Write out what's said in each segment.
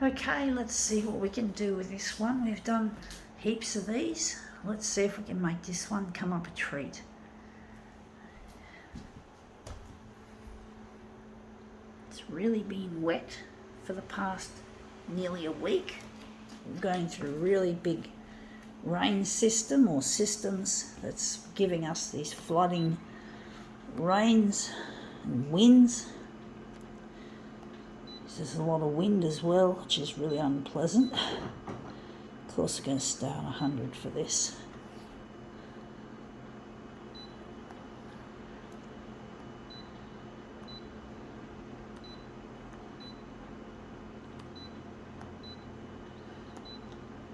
Okay, let's see what we can do with this one. We've done heaps of these. Let's see if we can make this one come up a treat. It's really been wet for the past nearly a week. We're going through a really big rain system or systems that's giving us these flooding rains and winds. There's a lot of wind as well, which is really unpleasant. Of course, we're going to stay on 100 for this.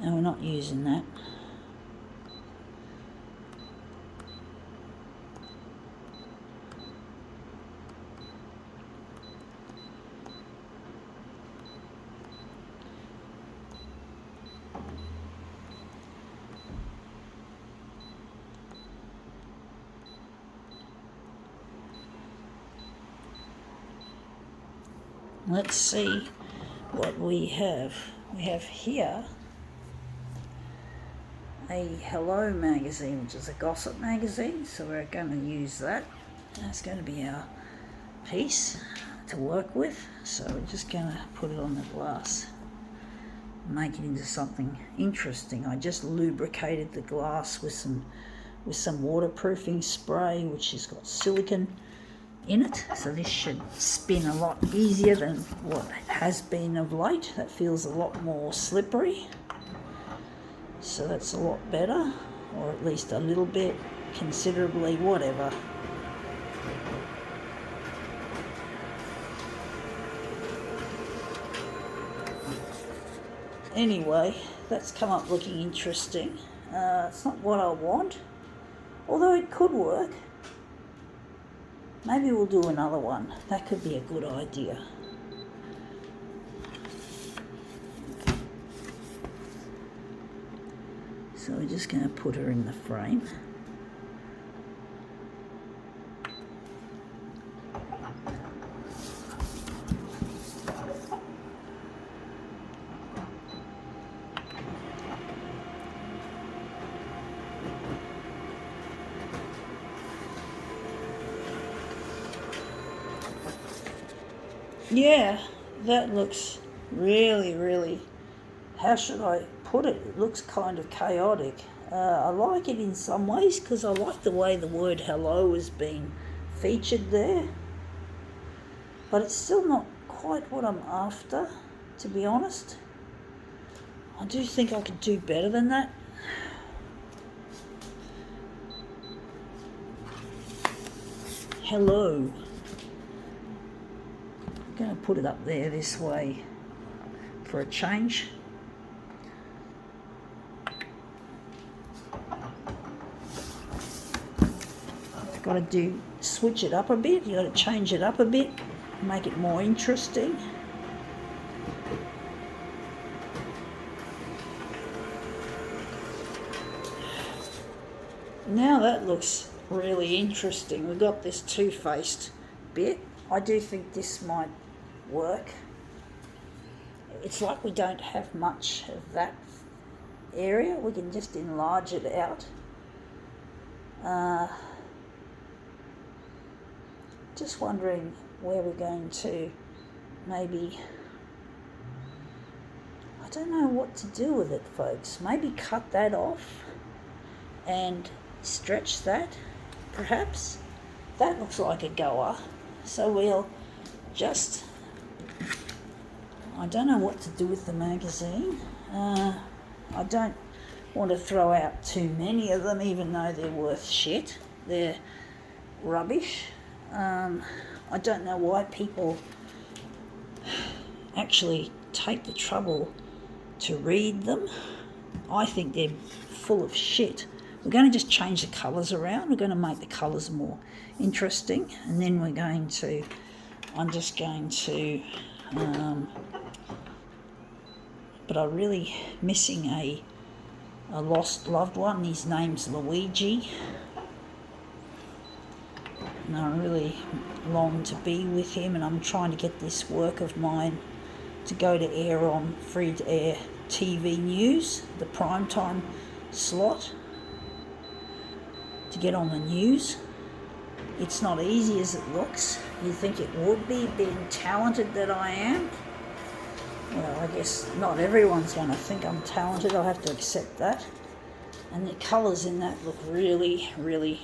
No, we're not using that. Let's see what we have. We have here a Hello magazine, which is a gossip magazine, so we're going to use that. That's going to be our piece to work with, so we're just going to put it on the glass, make it into something interesting. I just lubricated the glass with some waterproofing spray, which has got silicone in it, so this should spin a lot easier than what it has been of late. That feels a lot more slippery, so that's a lot better, or at least a little bit, considerably, whatever. Anyway, that's come up looking interesting. It's not what I want, although it could work. Maybe we'll do another one. That could be a good idea. So we're just going to put her in the frame. Yeah, that looks really, how should I put it? It looks kind of chaotic. I like it in some ways because I like the way the word hello is being featured there. But it's still not quite what I'm after, to be honest. I do think I could do better than that. Hello. I'm going to put it up there this way for a change. You've got to switch it up a bit. You've got to change it up a bit, make it more interesting. Now that looks really interesting. We've got this two-faced bit. I do think this might work. It's like we don't have much of that area. We can just enlarge it out. Just wondering where we're going to maybe, I don't know what to do with it, folks. Maybe cut that off and stretch that, perhaps. That looks like a goer. So we'll just, I don't know what to do with the magazine. I don't want to throw out too many of them, even though they're worth shit. They're rubbish. I don't know why people actually take the trouble to read them. I think they're full of shit. We're going to just change the colours around. We're going to make the colours more interesting, and then we're going to, I'm just going to, but I'm really missing a lost loved one. His name's Luigi, and I really long to be with him, and I'm trying to get this work of mine to go to air on free-to-air TV news, the primetime slot, to get on the news. It's not easy as it looks. You think it would be, being talented that I am. Well, I guess not everyone's going to think I'm talented. I'll have to accept that. And the colours in that look really, really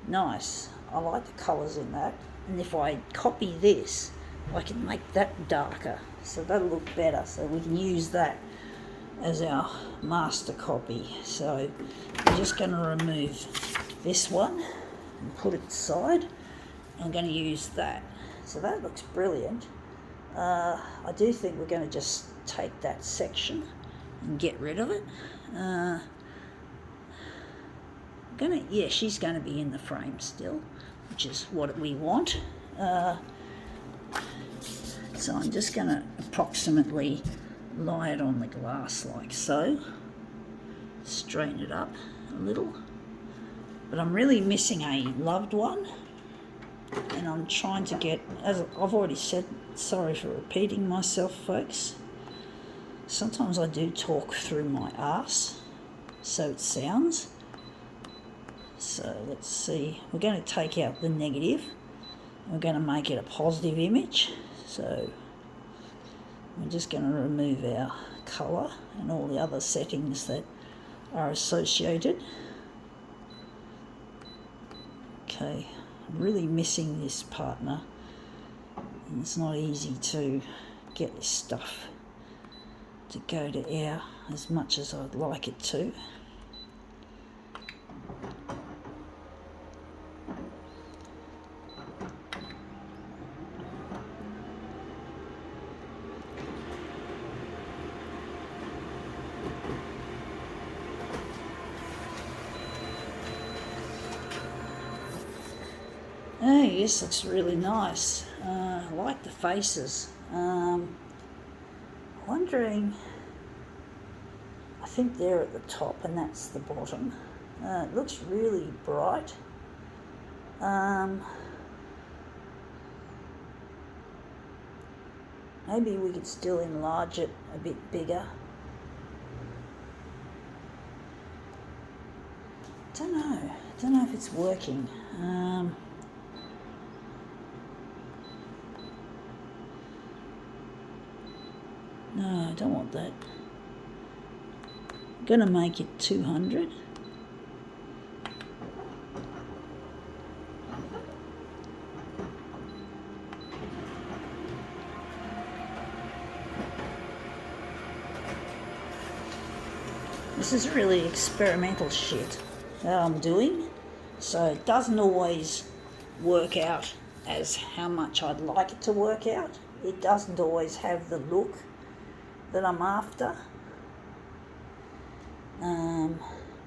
nice. I like the colours in that. And if I copy this, I can make that darker. So that'll look better. So we can use that as our master copy. So I'm just going to remove this one and put it aside. I'm going to use that. So that looks brilliant. I do think we're going to just take that section and get rid of it. She's going to be in the frame still, which is what we want. So I'm just going to approximately lie it on the glass like so. Straighten it up a little. But I'm really missing a loved one. And I'm trying to get, as I've already said, sorry for repeating myself, folks. Sometimes I do talk through my arse, so it sounds. So let's see, we're going to take out the negative. We're going to make it a positive image. So we're just going to remove our colour and all the other settings that are associated. Okay, I'm really missing this partner. And it's not easy to get this stuff to go to air as much as I'd like it to. Hey, this looks really nice. I like the faces. Wondering, I think they're at the top and that's the bottom. It looks really bright. Maybe we could still enlarge it a bit bigger. Don't know if it's working. No, I don't want that. I'm going to make it 200. This is really experimental shit that I'm doing, so it doesn't always work out as how much I'd like it to work out. It doesn't always have the look that I'm after.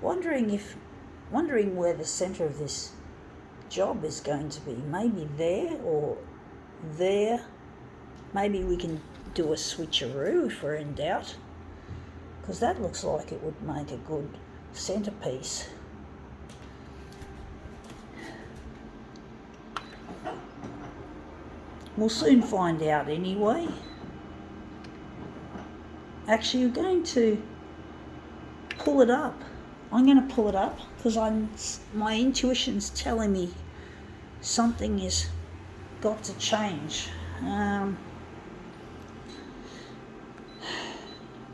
Wondering where the centre of this job is going to be. Maybe there or there. Maybe we can do a switcheroo if we're in doubt, because that looks like it would make a good centrepiece. We'll soon find out anyway. Actually, we're going to pull it up. I'm going to pull it up because my intuition's telling me something has got to change.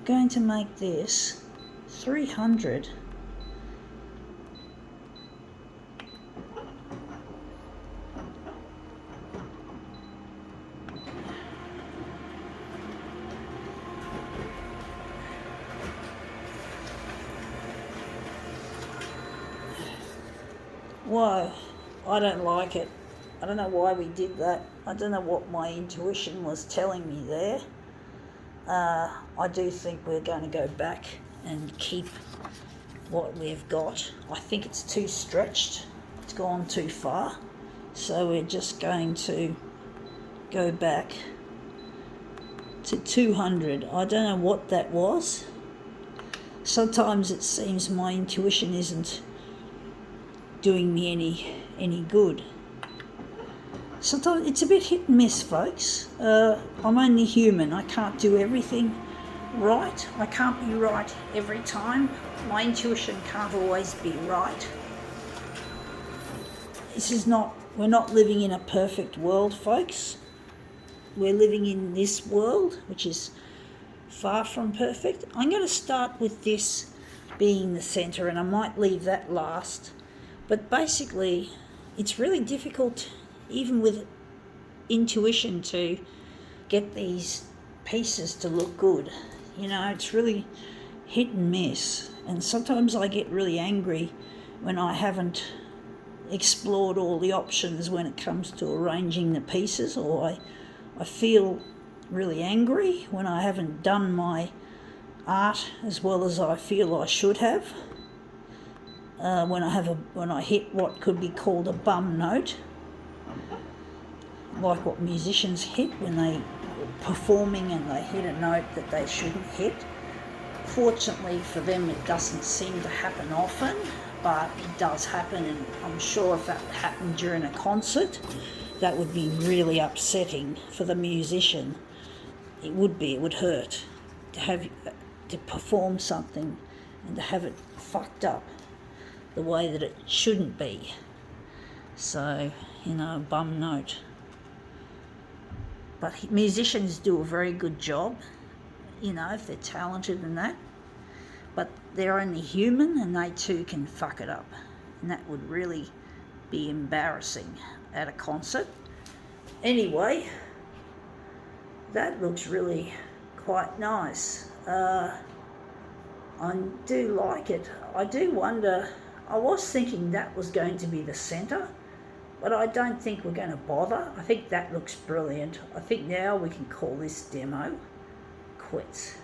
Going to make this 300. Whoa, I don't like it. I don't know why we did that. I don't know what my intuition was telling me there. I do think we're going to go back and keep what we've got. I think it's too stretched. It's gone too far. So we're just going to go back to 200. I don't know what that was. Sometimes it seems my intuition isn't doing me any good. Sometimes it's a bit hit and miss, folks. I'm only human. I can't do everything right. I can't be right every time. My intuition can't always be right. We're not living in a perfect world, folks. We're living in this world, which is far from perfect. I'm going to start with this being the centre, and I might leave that last. But basically, it's really difficult, even with intuition, to get these pieces to look good. It's really hit and miss. And sometimes I get really angry when I haven't explored all the options when it comes to arranging the pieces, or I feel really angry when I haven't done my art as well as I feel I should have. When I hit what could be called a bum note, like what musicians hit when they performing and they hit a note that they shouldn't hit. Fortunately for them, it doesn't seem to happen often, but it does happen, and I'm sure if that happened during a concert, that would be really upsetting for the musician. It would hurt to perform something and to have it fucked up the way that it shouldn't be. So, bum note. But musicians do a very good job, if they're talented and that. But they're only human, and they too can fuck it up. And that would really be embarrassing at a concert. Anyway, that looks really quite nice. I do like it. I do wonder, I was thinking that was going to be the centre, but I don't think we're going to bother. I think that looks brilliant. I think now we can call this demo quits.